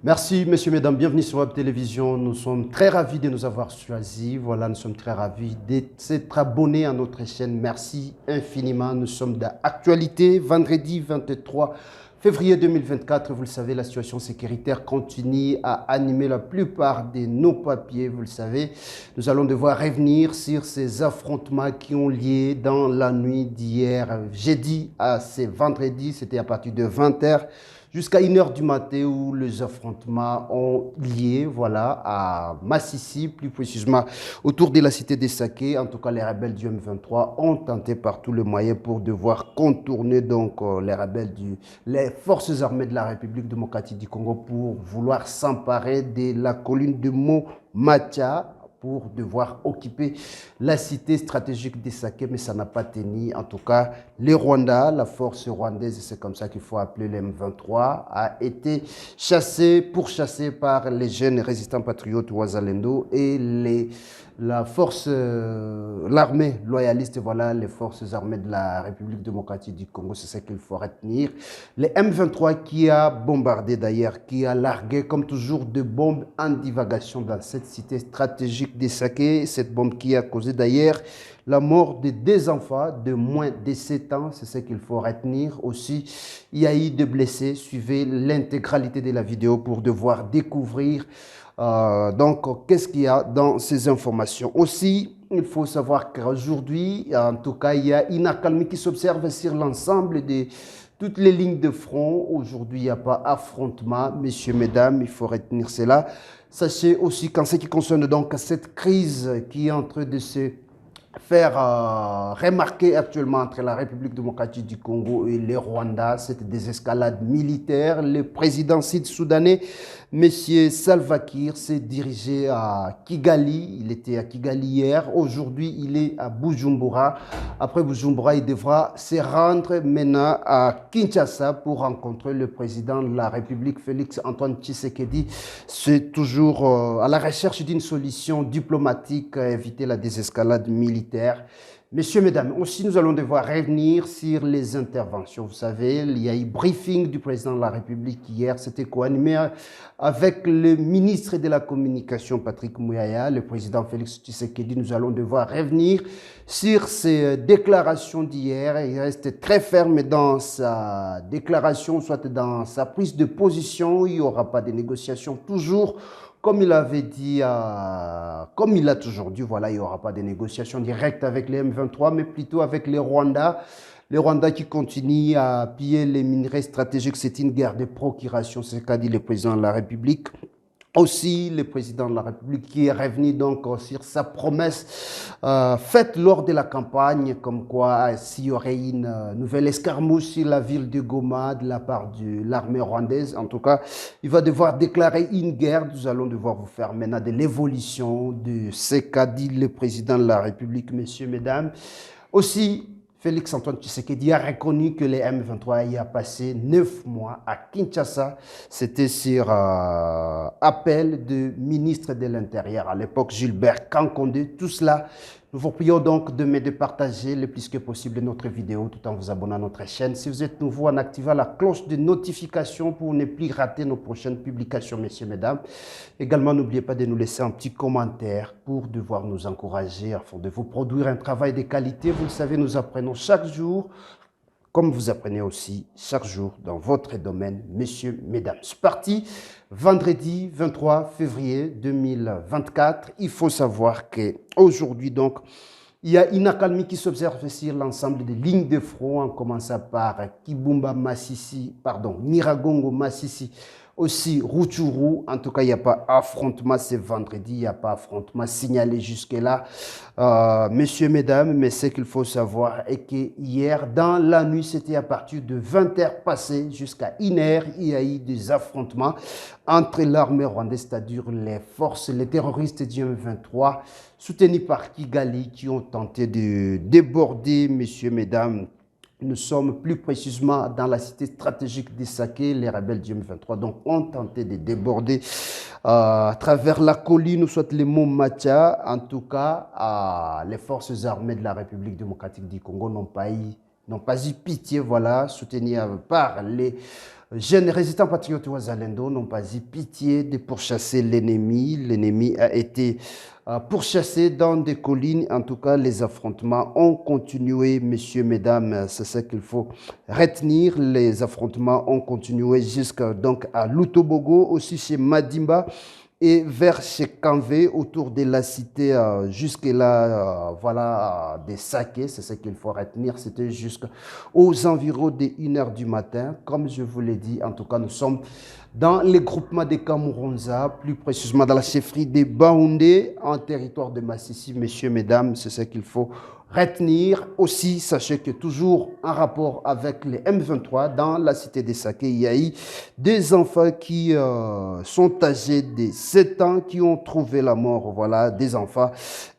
Merci, messieurs, mesdames, bienvenue sur Web Télévision. Nous sommes très ravis de nous avoir choisis. Voilà, nous sommes très ravis d'être abonnés à notre chaîne. Merci infiniment. Nous sommes d'actualité, vendredi 23 février 2024. Vous le savez, la situation sécuritaire continue à animer la plupart de nos papiers. Vous le savez, nous allons devoir revenir sur ces affrontements qui ont lié dans la nuit d'hier, jeudi à ce vendredi. C'était à partir de 20h. Jusqu'à 1h du matin où les affrontements ont lié voilà, à Massissi, plus précisément autour de la cité des Saké. En tout cas, les rebelles du M23 ont tenté par tous les moyens pour devoir contourner donc, les forces armées de la République démocratique du Congo pour vouloir s'emparer de la colline de Momatia pour devoir occuper la cité stratégique des Saké, mais ça n'a pas tenu. En tout cas, les Rwandais, la force rwandaise, c'est comme ça qu'il faut appeler les M23, a été pourchassé par les jeunes résistants patriotes Ouazalendo et l'armée loyaliste, voilà, les forces armées de la République démocratique du Congo, c'est ce qu'il faut retenir. Les M23 qui a bombardé d'ailleurs, qui a largué comme toujours de bombes en divagation dans cette cité stratégique des Saké, cette bombe qui a causé d'ailleurs la mort de 2 enfants de moins de 7 ans, c'est ce qu'il faut retenir. Aussi, il y a eu des blessés. Suivez l'intégralité de la vidéo pour devoir découvrir donc qu'est-ce qu'il y a dans ces informations. Aussi, il faut savoir qu'aujourd'hui, en tout cas, il y a une accalmie qui s'observe sur l'ensemble de toutes les lignes de front. Aujourd'hui, il n'y a pas affrontement, messieurs, mesdames, il faut retenir cela. Sachez aussi qu'en ce qui concerne donc cette crise qui est en train de se faire remarquer actuellement entre la République démocratique du Congo et le Rwanda, cette désescalade militaire. Le président sud-soudanais, M. Salva Kiir, s'est dirigé à Kigali. Il était à Kigali hier. Aujourd'hui, il est à Bujumbura. Après Bujumbura, il devra se rendre maintenant à Kinshasa pour rencontrer le président de la République, Félix Antoine Tshisekedi. C'est toujours à la recherche d'une solution diplomatique à éviter la désescalade militaire. Messieurs, mesdames, aussi nous allons devoir revenir sur les interventions. Vous savez, il y a eu briefing du président de la République hier. C'était co-animé avec le ministre de la Communication, Patrick Mouyaya, le président Félix Tshisekedi. Nous allons devoir revenir sur ces déclarations d'hier. Il reste très ferme dans sa déclaration, soit dans sa prise de position. Il n'y aura pas de négociations toujours. Comme il avait dit, comme il a toujours dit, voilà, il n'y aura pas de négociations directes avec les M23, mais plutôt avec les Rwandais. Les Rwandais qui continuent à piller les minerais stratégiques, c'est une guerre de procuration, c'est ce qu'a dit le président de la République. Aussi, le président de la République qui est revenu donc sur sa promesse faite lors de la campagne, comme quoi s'il y aurait une nouvelle escarmouche sur la ville de Goma de la part de l'armée rwandaise, en tout cas, il va devoir déclarer une guerre. Nous allons devoir vous faire maintenant de l'évolution de ce qu'a dit le président de la République, messieurs, mesdames. Aussi, Félix Antoine Tshisekedi a reconnu que les M23 y a passé 9 mois à Kinshasa. C'était sur appel du ministre de l'Intérieur à l'époque, Gilbert Kankonde. Tout cela, nous vous prions donc de partager le plus que possible notre vidéo tout en vous abonnant à notre chaîne. Si vous êtes nouveau, en activant la cloche de notification pour ne plus rater nos prochaines publications, messieurs, mesdames. Également, n'oubliez pas de nous laisser un petit commentaire pour devoir nous encourager afin de vous produire un travail de qualité. Vous le savez, nous apprenons chaque jour, comme vous apprenez aussi chaque jour dans votre domaine, messieurs, mesdames. C'est parti, vendredi 23 février 2024. Il faut savoir qu'aujourd'hui, donc, il y a une accalmie qui s'observe sur l'ensemble des lignes de front, en commençant par Nyiragongo, Massissi, aussi Rutshuru. En tout cas, il n'y a pas affrontement ce vendredi, il n'y a pas affrontement signalé jusque-là. Messieurs, mesdames, mais ce qu'il faut savoir est que hier, dans la nuit, c'était à partir de 20h passées jusqu'à 1h, il y a eu des affrontements entre l'armée rwandaise, c'est-à-dire les terroristes du M23, soutenus par Kigali, qui ont tenté de déborder, messieurs, mesdames. Nous sommes plus précisément dans la cité stratégique des Saké. Les rebelles du M23 donc, ont tenté de déborder à travers la colline, ou soit les monts Macha. En tout cas, les forces armées de la République démocratique du Congo n'ont pas eu pitié, voilà, soutenues par Jeunes résistants patriotes Ouazalendo n'ont pas eu pitié de pourchasser l'ennemi. L'ennemi a été pourchassé dans des collines. En tout cas, les affrontements ont continué, messieurs, mesdames. C'est ce qu'il faut retenir. Les affrontements ont continué jusqu'à donc à Lutobogo, aussi chez Madimba et vers chez Kanvé, autour de la cité, jusque-là, voilà, des saquets, c'est ce qu'il faut retenir. C'était jusqu'aux environs de 1 heure du matin. Comme je vous l'ai dit, en tout cas, nous sommes dans les groupements des Kamuronza, plus précisément dans la chefferie des Baoundé, en territoire de Massissi. Messieurs, mesdames, c'est ce qu'il faut retenir. Aussi, sachez que toujours en rapport avec les M23, dans la cité des Saké, il y a eu des enfants qui sont âgés de 7 ans, qui ont trouvé la mort, voilà, des enfants,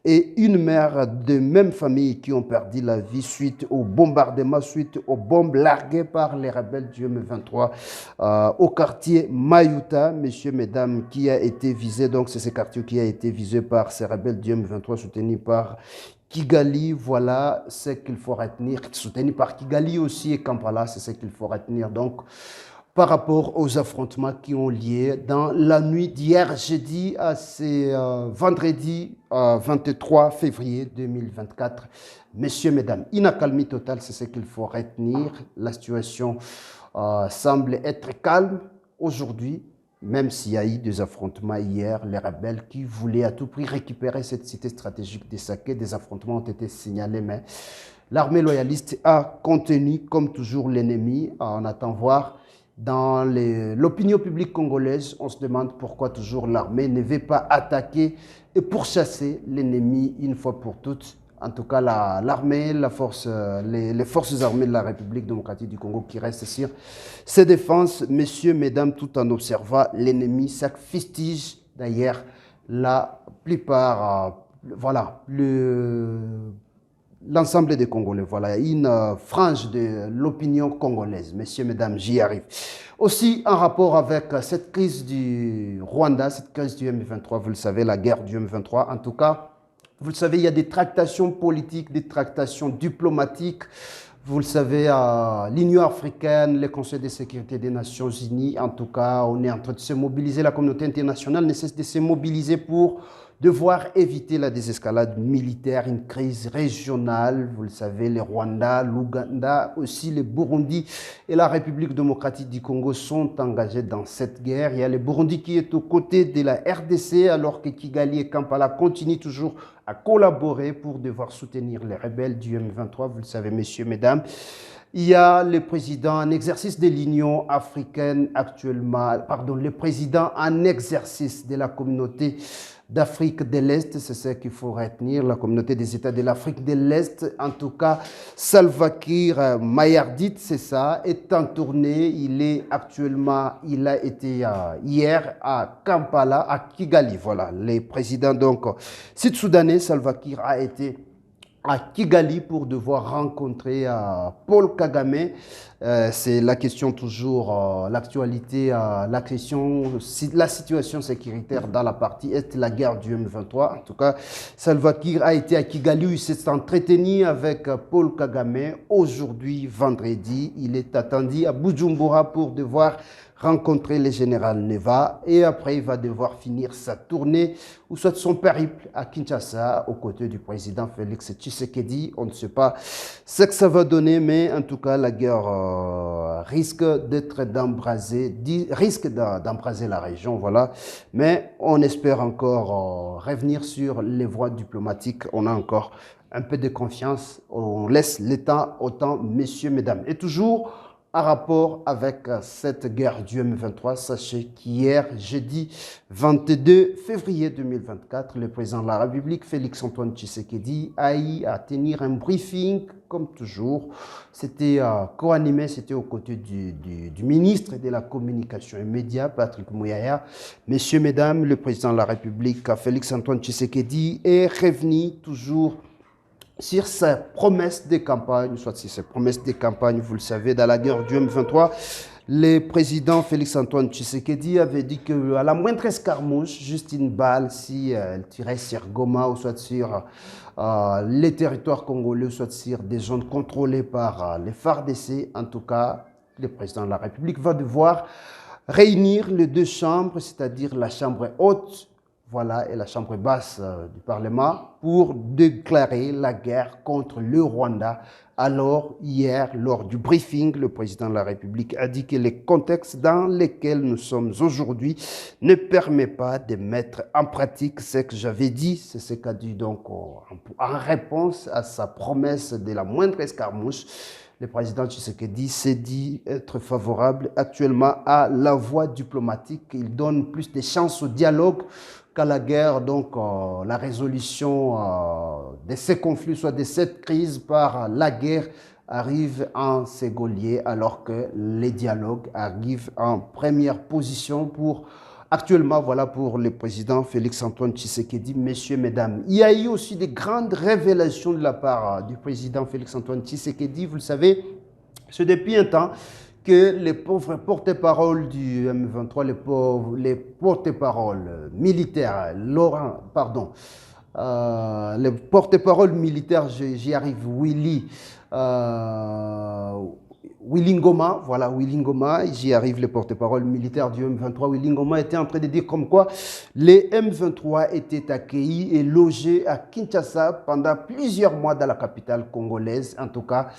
et une mère de même famille qui ont perdu la vie suite au bombardement, suite aux bombes larguées par les rebelles du M23 au quartier Mayuta, messieurs, mesdames, qui a été visé, donc c'est ce quartier qui a été visé par ces rebelles du M23 soutenus par Kigali, voilà ce qu'il faut retenir, soutenu par Kigali aussi et Kampala, c'est ce qu'il faut retenir. Donc, par rapport aux affrontements qui ont lieu dans la nuit d'hier jeudi à ce vendredi 23 février 2024. Messieurs, mesdames, une accalmie totale, c'est ce qu'il faut retenir. La situation semble être calme aujourd'hui, même s'il y a eu des affrontements hier, les rebelles qui voulaient à tout prix récupérer cette cité stratégique des Saké, des affrontements ont été signalés, mais l'armée loyaliste a contenu, comme toujours, l'ennemi. On attend voir dans l'opinion publique congolaise, on se demande pourquoi toujours l'armée ne veut pas attaquer et pourchasser l'ennemi une fois pour toutes. En tout cas, l'armée, les forces armées de la République démocratique du Congo qui restent sur ses défenses, messieurs, mesdames, tout en observant l'ennemi, ça fustige d'ailleurs la plupart, voilà, l'ensemble des Congolais. Voilà, une frange de l'opinion congolaise. Messieurs, mesdames, j'y arrive. Aussi, en rapport avec cette crise du Rwanda, cette crise du M23, vous le savez, la guerre du M23, en tout cas, vous le savez, il y a des tractations politiques, des tractations diplomatiques. Vous le savez, l'Union africaine, le Conseil de sécurité des Nations Unies, en tout cas, on est en train de se mobiliser. La communauté internationale ne cesse de se mobiliser pour devoir éviter la désescalade militaire, une crise régionale. Vous le savez, le Rwanda, l'Ouganda, aussi le Burundi et la République démocratique du Congo sont engagés dans cette guerre. Il y a le Burundi qui est aux côtés de la RDC, alors que Kigali et Kampala continuent toujours à collaborer pour devoir soutenir les rebelles du M23. Vous le savez, messieurs, mesdames. Il y a le président en exercice de l'Union africaine actuellement, pardon, le président en exercice de la communauté d'Afrique de l'Est, c'est ce qu'il faut retenir, la communauté des États de l'Afrique de l'Est, en tout cas, Salva Kiir Mayardit, c'est ça, est en tournée, il a été hier à Kampala, à Kigali, voilà, les présidents donc sud-soudanais, Salva Kiir a été à Kigali pour devoir rencontrer Paul Kagame. C'est la question toujours, l'actualité, la situation sécuritaire dans la partie Est, la guerre du M23. En tout cas, Salva Kiir a été à Kigali, il s'est entretenu avec Paul Kagame. Aujourd'hui, vendredi, il est attendu à Bujumbura pour devoir rencontrer le général Neva et après il va devoir finir sa tournée ou soit son périple à Kinshasa aux côtés du président Félix Tshisekedi. On ne sait pas ce que ça va donner, mais en tout cas la guerre risque d'embraser la région, voilà. Mais on espère encore revenir sur les voies diplomatiques. On a encore un peu de confiance. On laisse l'État au temps, messieurs, mesdames. Et toujours en rapport avec cette guerre du M23, sachez qu'hier, jeudi 22 février 2024, le président de la République, Félix-Antoine Tshisekedi, a eu à tenir un briefing, comme toujours. C'était co-animé, c'était aux côtés du ministre de la Communication et Médias, Patrick Mouyaya. Messieurs, mesdames, le président de la République, Félix-Antoine Tshisekedi, est revenu toujours sur ses promesses de campagne, soit sur ses promesses de campagne, vous le savez, dans la guerre du M23, le président Félix-Antoine Tshisekedi avait dit qu'à la moindre escarmouche, juste une balle, si elle tirait sur Goma ou soit sur les territoires congolais, soit sur des zones contrôlées par les FARDC, en tout cas, le président de la République va devoir réunir les deux chambres, c'est-à-dire la chambre haute, voilà, et la chambre basse du Parlement, pour déclarer la guerre contre le Rwanda. Alors, hier, lors du briefing, le président de la République a dit que les contextes dans lesquels nous sommes aujourd'hui ne permettent pas de mettre en pratique ce que j'avais dit. C'est ce qu'a dit donc en réponse à sa promesse de la moindre escarmouche. Le président Tshisekedi s'est dit être favorable actuellement à la voie diplomatique. Il donne plus de chances au dialogue qu'à la guerre, donc la résolution de ces conflits, soit de cette crise par la guerre, arrive en ségolier, alors que les dialogues arrivent en première position pour actuellement, voilà pour le président Félix-Antoine Tshisekedi. Messieurs, mesdames, il y a eu aussi des grandes révélations de la part du président Félix-Antoine Tshisekedi. Vous le savez, c'est depuis un temps que les pauvres porte-paroles du M23, les porte-paroles militaires, les porte-paroles militaires, j'y arrive, Willy Ngoma, voilà, Willy Ngoma, j'y arrive, le porte-parole militaire du M23, Willy Ngoma était en train de dire comme quoi les M23 étaient accueillis et logés à Kinshasa pendant plusieurs mois dans la capitale congolaise. En tout cas,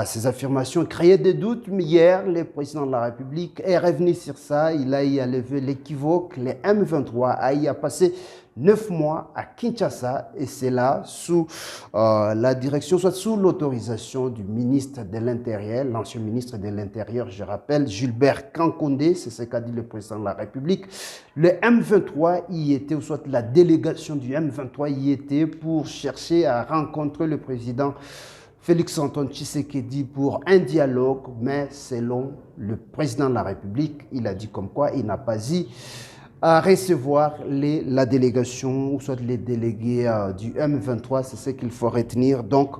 ces affirmations créaient des doutes, mais hier, le président de la République est revenu sur ça, il a y levé l'équivoque, les M23 a y passé 9 mois à Kinshasa, et c'est là sous la direction, soit sous l'autorisation du ministre de l'Intérieur, l'ancien ministre de l'Intérieur, je rappelle, Gilbert Kankondé, c'est ce qu'a dit le président de la République. Le M23 y était, ou soit la délégation du M23 y était pour chercher à rencontrer le président Félix-Antoine Tshisekedi pour un dialogue, mais selon le président de la République, il a dit comme quoi il n'a pas dit à recevoir la délégation, ou soit les délégués du M23, c'est ce qu'il faut retenir. Donc,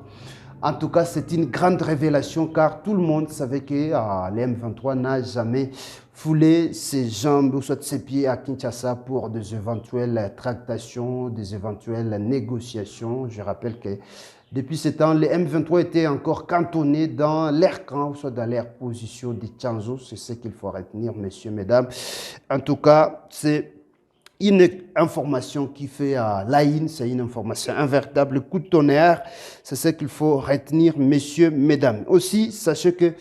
en tout cas, c'est une grande révélation, car tout le monde savait que le M23 n'a jamais foulé ses jambes, ou soit ses pieds à Kinshasa pour des éventuelles tractations, des éventuelles négociations. Je rappelle que depuis ce temps, les M23 étaient encore cantonnés dans leur camp, soit dans leur position de Tchanzo. C'est ce qu'il faut retenir, messieurs, mesdames. En tout cas, c'est une information qui fait la haine, c'est une information, un véritable coup de tonnerre. C'est ce qu'il faut retenir, messieurs, mesdames. Aussi, sachez que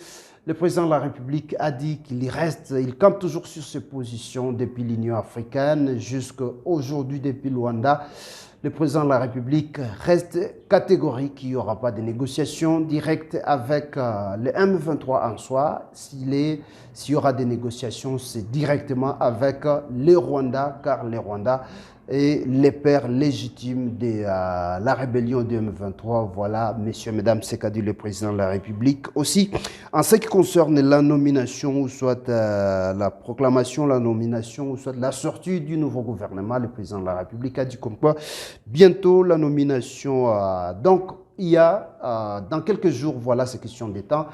le président de la République a dit qu'il reste, il campe toujours sur ses positions depuis l'Union africaine jusqu'à aujourd'hui depuis Luanda. Le président de la République reste catégorique qu'il n'y aura pas de négociations directes avec le M23 en soi. S'il y aura des négociations, c'est directement avec les Rwandais, car les Rwandais est les pères légitimes de la rébellion du M23. Voilà, messieurs, mesdames, c'est qu'a dit le président de la République. Aussi, en ce qui concerne la nomination, ou soit la proclamation, la nomination, ou soit la sortie du nouveau gouvernement, le président de la République a dit comme quoi bientôt la nomination. Donc, il y a dans quelques jours, voilà, c'est question de temps.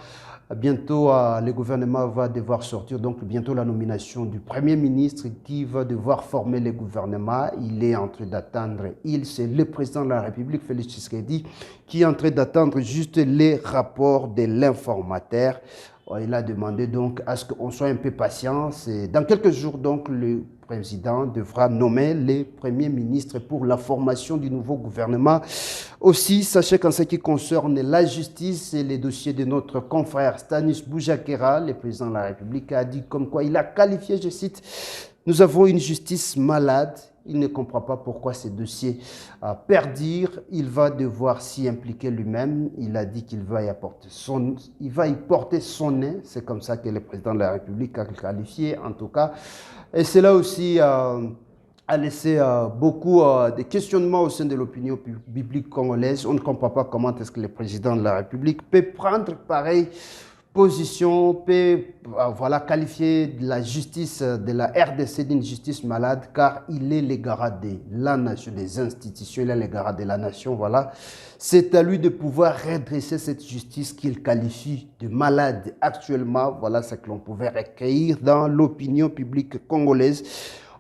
Bientôt, le gouvernement va devoir sortir, donc bientôt la nomination du Premier ministre qui va devoir former le gouvernement. Il est en train d'attendre, c'est le président de la République, Félix Tshisekedi, qui est en train d'attendre juste les rapports de l'informateur. Il a demandé donc à ce qu'on soit un peu patient. Dans quelques jours, donc, le président devra nommer les premiers ministres pour la formation du nouveau gouvernement. Aussi, sachez qu'en ce qui concerne la justice et les dossiers de notre confrère Stanis Boujakera, le président de la République a dit comme quoi il a qualifié, je cite, « Nous avons une justice malade ». Il ne comprend pas pourquoi ces dossiers perdurent. Il va devoir s'y impliquer lui-même. Il a dit qu'il va y porter son nez. C'est comme ça que le président de la République a qualifié, en tout cas. Et cela aussi a laissé beaucoup de questionnements au sein de l'opinion publique congolaise. On ne comprend pas comment est-ce que le président de la République peut prendre pareille position, peut qualifier la justice de la RDC d'une justice malade, car il est le garant de la nation, des institutions, il est le garant de la nation. Voilà. C'est à lui de pouvoir redresser cette justice qu'il qualifie de malade actuellement. Voilà ce que l'on pouvait recueillir dans l'opinion publique congolaise.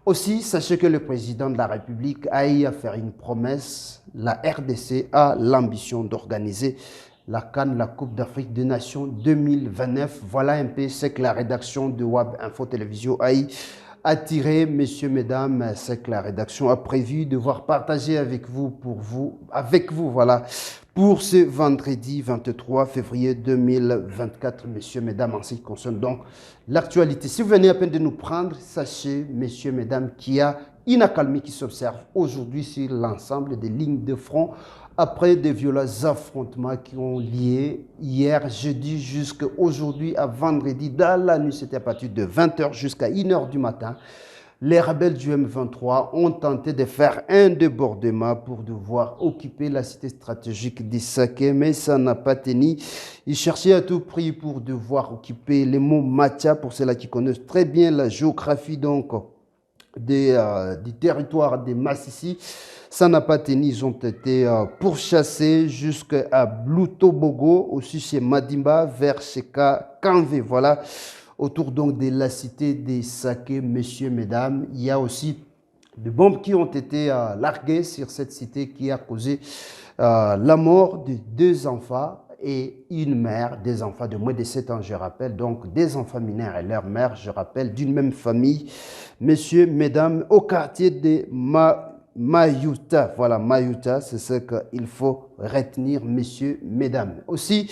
Aussi, sachez que le président de la République a eu à faire une promesse. La RDC a l'ambition d'organiser la CAN, la Coupe d'Afrique des Nations 2029. Voilà un peu ce que la rédaction de WAB Info Télévision a tiré, messieurs, mesdames, ce que la rédaction a prévu de voir partager avec vous, voilà, pour ce vendredi 23 février 2024, messieurs, mesdames, en ce qui concerne donc l'actualité. Si vous venez à peine de nous prendre, sachez, messieurs, mesdames, qu'il y a une accalmie qui s'observe aujourd'hui sur l'ensemble des lignes de front après des violents affrontements qui ont lié hier, jeudi, jusqu'à aujourd'hui, à vendredi. Dans la nuit, c'était à partir de 20h jusqu'à 1h du matin. Les rebelles du M23 ont tenté de faire un débordement pour devoir occuper la cité stratégique d'Issaké, mais ça n'a pas tenu. Ils cherchaient à tout prix pour devoir occuper les mots Macha, pour ceux-là qui connaissent très bien la géographie donc du territoire des Massissi. Ça n'a pas tenu, ils ont été pourchassés jusqu'à Blutobogo, aussi chez Madimba, vers Sheka Kanvé. Voilà, autour donc de la cité des Saké, messieurs, mesdames. Il y a aussi des bombes qui ont été larguées sur cette cité qui a causé la mort de 2 enfants et une mère, des enfants de moins de 7 ans, je rappelle, donc des enfants mineurs et leur mère, je rappelle, d'une même famille, messieurs, mesdames, au quartier de Mayuta. Voilà, Mayuta, c'est ce qu'il faut retenir, messieurs, mesdames. Aussi,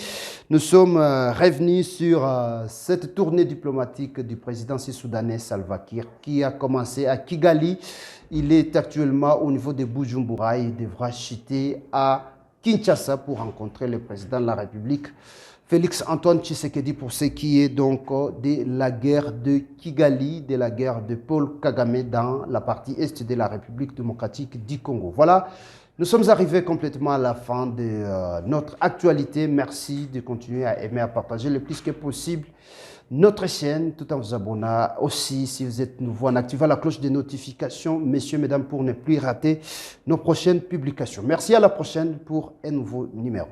nous sommes revenus sur cette tournée diplomatique du président soudanais Salva Kiir qui a commencé à Kigali. Il est actuellement au niveau de Bujumbura. Il devra chuter à Kinshasa pour rencontrer le président de la République, Félix Antoine Tshisekedi, pour ce qui est donc de la guerre de Kigali, de la guerre de Paul Kagame dans la partie est de la République démocratique du Congo. Voilà, nous sommes arrivés complètement à la fin de notre actualité. Merci de continuer à aimer, à partager le plus que possible notre chaîne, tout en vous abonnant aussi, si vous êtes nouveau, en activant la cloche de notification, messieurs, mesdames, pour ne plus rater nos prochaines publications. Merci, à la prochaine pour un nouveau numéro.